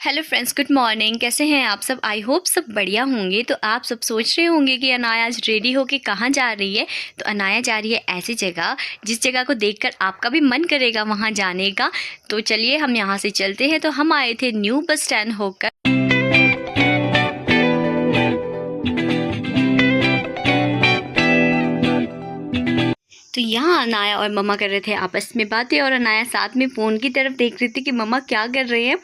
Hello friends, good morning. कैसे हैं आप सब? आई होप सब बढ़िया होंगे। तो आप सब सोच रहे होंगे कि अनाया आज रेडी होके कहाँ जा रही है। तो अनाया जा रही है ऐसी जगह जिस जगह को देखकर आपका भी मन करेगा वहाँ जाने का। तो चलिए हम यहाँ से चलते हैं। तो हम आए थे न्यू बस स्टैंड होकर। तो यहाँ अनाया और मम्मा कर रहे थे आपस में बातें, और अनाया साथ में फ़ोन की तरफ देख रही थी कि मम्मा क्या कर रहे हैं।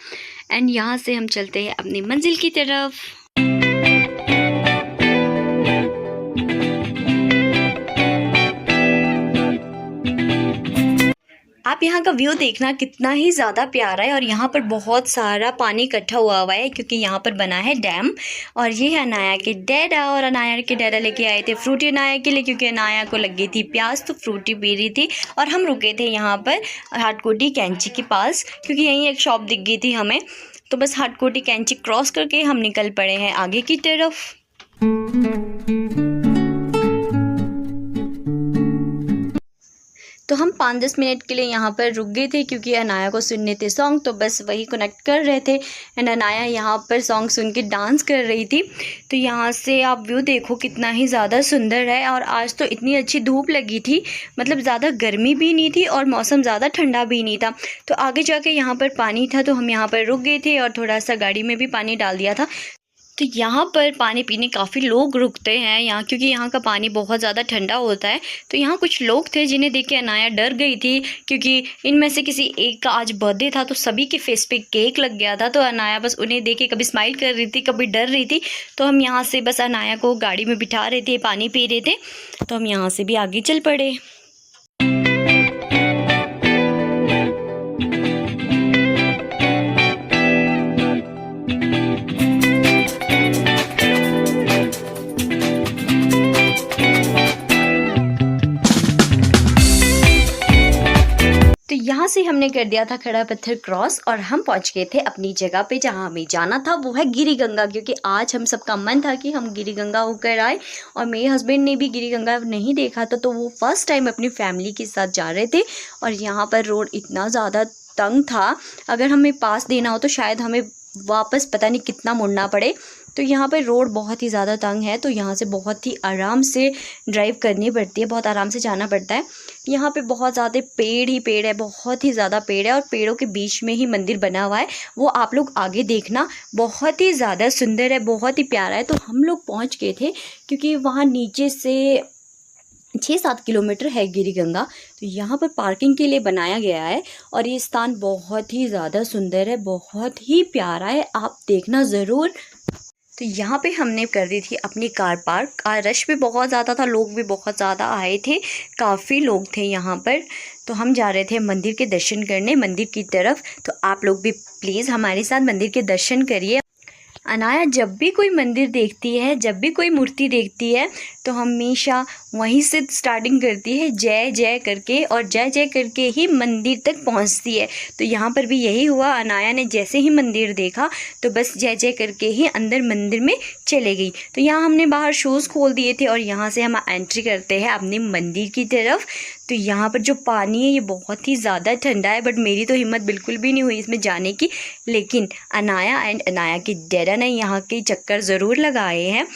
एंड यहाँ से हम चलते हैं अपनी मंजिल की तरफ। आप यहाँ का व्यू देखना कितना ही ज़्यादा प्यारा है। और यहाँ पर बहुत सारा पानी इकट्ठा हुआ है क्योंकि यहाँ पर बना है डैम। और ये है अनाया के डैडा, और अनाया के डैडा लेके आए थे फ्रूटी अनाया के लिए, क्योंकि अनाया को लगी थी प्यास तो फ्रूटी पी रही थी। और हम रुके थे यहाँ पर हाटकोटी कैंची के पास, क्योंकि यहीं एक शॉप दिख गई थी हमें। तो बस हाटकोटी कैंची क्रॉस करके हम निकल पड़े हैं आगे की तरफ। तो हम 5-10 मिनट के लिए यहाँ पर रुक गए थे क्योंकि अनाया को सुनने थे सॉन्ग, तो बस वही कनेक्ट कर रहे थे। एंड अनाया यहाँ पर सॉन्ग सुन के डांस कर रही थी। तो यहाँ से आप व्यू देखो कितना ही ज़्यादा सुंदर है। और आज तो इतनी अच्छी धूप लगी थी, मतलब ज़्यादा गर्मी भी नहीं थी और मौसम ज़्यादा ठंडा भी नहीं था। तो आगे जाके यहाँ पर पानी था, तो हम यहाँ पर रुक गए थे और थोड़ा सा गाड़ी में भी पानी डाल दिया था। तो यहाँ पर पानी पीने काफ़ी लोग रुकते हैं यहाँ, क्योंकि यहाँ का पानी बहुत ज़्यादा ठंडा होता है। तो यहाँ कुछ लोग थे जिन्हें देख के अनाया डर गई थी, क्योंकि इनमें से किसी एक का आज बर्थडे था, तो सभी के फेस पे केक लग गया था। तो अनाया बस उन्हें देख के कभी स्माइल कर रही थी, कभी डर रही थी। तो हम यहाँ से बस अनाया को गाड़ी में बिठा रहे थे, पानी पी रहे थे। तो हम यहाँ से भी आगे चल पड़े। यहाँ से हमने कर दिया था खड़ा पत्थर क्रॉस, और हम पहुंच गए थे अपनी जगह पे जहाँ हमें जाना था, वो है गिरी गंगा। क्योंकि आज हम सबका मन था कि हम गिरी गंगा होकर आए, और मेरे हस्बैंड ने भी गिरी गंगा नहीं देखा था, तो वो फर्स्ट टाइम अपनी फैमिली के साथ जा रहे थे। और यहाँ पर रोड इतना ज़्यादा तंग था, अगर हमें पास देना हो तो शायद हमें वापस पता नहीं कितना मुड़ना पड़े। तो यहाँ पर रोड बहुत ही ज़्यादा तंग है, तो यहाँ से बहुत ही आराम से ड्राइव करनी पड़ती है, बहुत आराम से जाना पड़ता है। यहाँ पे बहुत ज़्यादा पेड़ ही पेड़ है, बहुत ही ज़्यादा पेड़ है, और पेड़ों के बीच में ही मंदिर बना हुआ है। वो आप लोग आगे देखना, बहुत ही ज़्यादा सुंदर है, बहुत ही प्यारा है। तो हम लोग पहुँच गए थे, क्योंकि वहाँ नीचे से 6-7 किलोमीटर है गिरी गंगा। तो यहाँ पर पार्किंग के लिए बनाया गया है, और ये स्थान बहुत ही ज़्यादा सुंदर है, बहुत ही प्यारा है, आप देखना ज़रूर। तो यहाँ पे हमने कर दी थी अपनी कार पार्क। रश भी बहुत ज़्यादा था, लोग भी बहुत ज़्यादा आए थे, काफ़ी लोग थे यहाँ पर। तो हम जा रहे थे मंदिर के दर्शन करने, मंदिर की तरफ। तो आप लोग भी प्लीज़ हमारे साथ मंदिर के दर्शन करिए। अनाया जब भी कोई मंदिर देखती है, जब भी कोई मूर्ति देखती है, तो हमेशा वहीं से स्टार्टिंग करती है जय जय करके, और जय जय करके ही मंदिर तक पहुंचती है। तो यहाँ पर भी यही हुआ। अनाया ने जैसे ही मंदिर देखा तो बस जय जय करके ही अंदर मंदिर में चले गई। तो यहाँ हमने बाहर शूज़ खोल दिए थे, और यहाँ से हम एंट्री करते हैं अपने मंदिर की तरफ। तो यहाँ पर जो पानी है ये बहुत ही ज़्यादा ठंडा है, बट मेरी तो हिम्मत बिल्कुल भी नहीं हुई इसमें जाने की। लेकिन अनाया एंड अनाया की डैडा ने यहाँ के चक्कर ज़रूर लगाए हैं।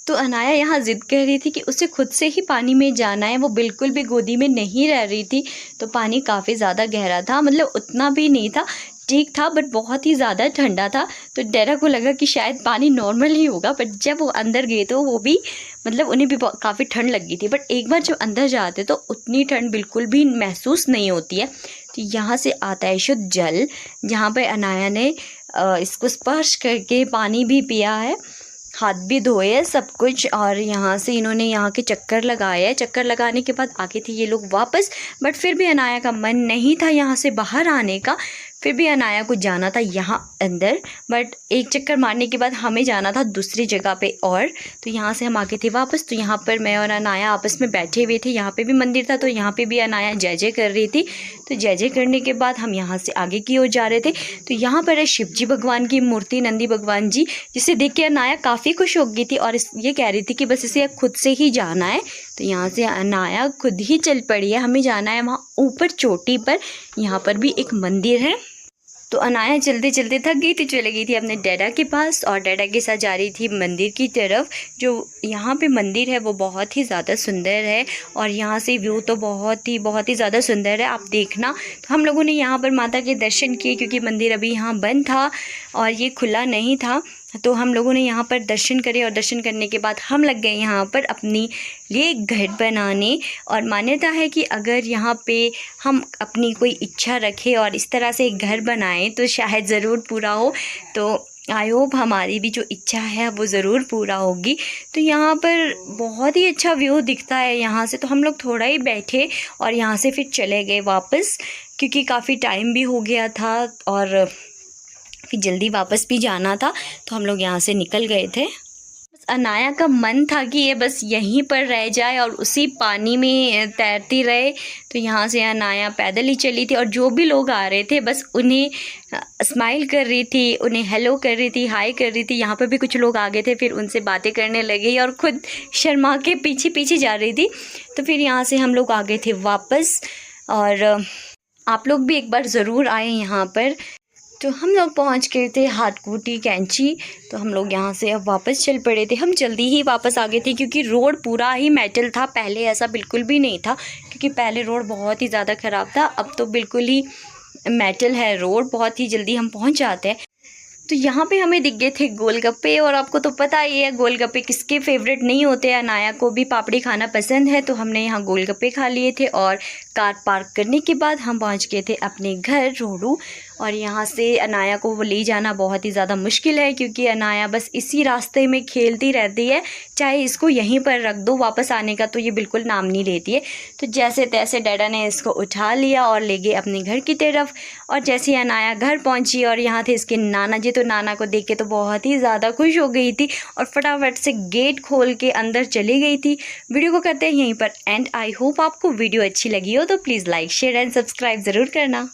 तो अनाया यहाँ ज़िद कर रही थी कि उसे खुद से ही पानी में जाना है, वो बिल्कुल भी गोदी में नहीं रह रही थी। तो पानी काफ़ी ज़्यादा गहरा था, मतलब उतना भी नहीं था, ठीक था, बट बहुत ही ज़्यादा ठंडा था। तो डैडा को लगा कि शायद पानी नॉर्मल ही होगा, बट जब वो अंदर गए तो वो भी, मतलब उन्हें भी काफ़ी ठंड लगी थी। बट एक बार जब अंदर जाते तो उतनी ठंड बिल्कुल भी महसूस नहीं होती है। तो यहाँ से आता है शुद्ध जल, जहाँ पर अनाया ने इसको स्पर्श करके पानी भी पिया है, हाथ भी धोए, सब कुछ। और यहाँ से इन्होंने यहाँ के चक्कर लगाए हैं। चक्कर लगाने के बाद आगे थे ये लोग वापस, बट फिर भी अनाया का मन नहीं था यहाँ से बाहर आने का। फिर भी अनाया को जाना था यहाँ अंदर, बट एक चक्कर मारने के बाद हमें जाना था दूसरी जगह पे। और तो यहाँ से हम आगे थे वापस। तो यहाँ पर मैं और अनाया आपस में बैठे हुए थे, यहाँ पे भी मंदिर था, तो यहाँ पे भी अनाया जय जय कर रही थी। तो जय जय करने के बाद हम यहाँ से आगे की ओर जा रहे थे। तो यहाँ पर है शिव जी भगवान की मूर्ति, नंदी भगवान जी, जिसे देख के अनाया काफ़ी खुश हो गई थी, और ये कह रही थी कि बस इसे खुद से ही जाना है। तो यहाँ से अनाया खुद ही चल पड़ी है, हमें जाना है वहाँ ऊपर चोटी पर। यहाँ पर भी एक मंदिर है। तो अनाया चलते चलते थक गई थी, चली गई थी अपने डैडा के पास और डैडा के साथ जा रही थी मंदिर की तरफ। जो यहाँ पे मंदिर है वो बहुत ही ज़्यादा सुंदर है और यहाँ से व्यू तो बहुत ही ज़्यादा सुंदर है, आप देखना। तो हम लोगों ने यहाँ पर माता के दर्शन किए क्योंकि मंदिर अभी यहाँ बंद था और ये खुला नहीं था। तो हम लोगों ने यहाँ पर दर्शन करे और दर्शन करने के बाद हम लग गए यहाँ पर अपनी लिए घर बनाने। और मान्यता है कि अगर यहाँ पे हम अपनी कोई इच्छा रखें और इस तरह से एक घर बनाएं तो शायद ज़रूर पूरा हो। तो आई होप हमारी भी जो इच्छा है वो ज़रूर पूरा होगी। तो यहाँ पर बहुत ही अच्छा व्यू दिखता है यहाँ से। तो हम लोग थोड़ा ही बैठे और यहाँ से फिर चले गए वापस क्योंकि काफ़ी टाइम भी हो गया था और फिर जल्दी वापस भी जाना था। तो हम लोग यहाँ से निकल गए थे। बस अनाया का मन था कि ये बस यहीं पर रह जाए और उसी पानी में तैरती रहे। तो यहाँ से अनाया पैदल ही चली थी और जो भी लोग आ रहे थे बस उन्हें स्माइल कर रही थी, उन्हें हेलो कर रही थी, हाय कर रही थी। यहाँ पर भी कुछ लोग आ गए थे, फिर उनसे बातें करने लगी और ख़ुद शर्मा के पीछे पीछे जा रही थी। तो फिर यहाँ से हम लोग आ गए थे वापस। और आप लोग भी एक बार ज़रूर आए यहाँ पर। तो हम लोग पहुंच गए थे हाटकोटी कैंची। तो हम लोग यहाँ से अब वापस चल पड़े थे। हम जल्दी ही वापस आ गए थे क्योंकि रोड पूरा ही मेटल था, पहले ऐसा बिल्कुल भी नहीं था क्योंकि पहले रोड बहुत ही ज़्यादा ख़राब था। अब तो बिल्कुल ही मेटल है रोड, बहुत ही जल्दी हम पहुँच जाते हैं। तो यहाँ पे हमें दिख गए थे गोलगप्पे और आपको तो पता ही है गोलगप्पे किसके फेवरेट नहीं होते। अनाया को भी पापड़ी खाना पसंद है तो हमने यहाँ गोलगप्पे खा लिए थे। और कार पार्क करने के बाद हम पहुँच गए थे अपने घर रोडू। और यहाँ से अनाया को वो ले जाना बहुत ही ज़्यादा मुश्किल है क्योंकि अनाया बस इसी रास्ते में खेलती रहती है, चाहे इसको यहीं पर रख दो, वापस आने का तो ये बिल्कुल नाम नहीं लेती है। तो जैसे तैसे डैडा ने इसको उठा लिया और ले गए अपने घर की तरफ। और जैसे ही अनाया घर पहुँची और यहाँ थे इसके नाना जी, तो नाना को देख के तो बहुत ही ज़्यादा खुश हो गई थी और फटाफट से गेट खोल के अंदर चली गई थी। वीडियो को करते हैं यहीं पर एंड। आई होप आपको वीडियो अच्छी लगी हो तो please like share and subscribe ज़रूर करना।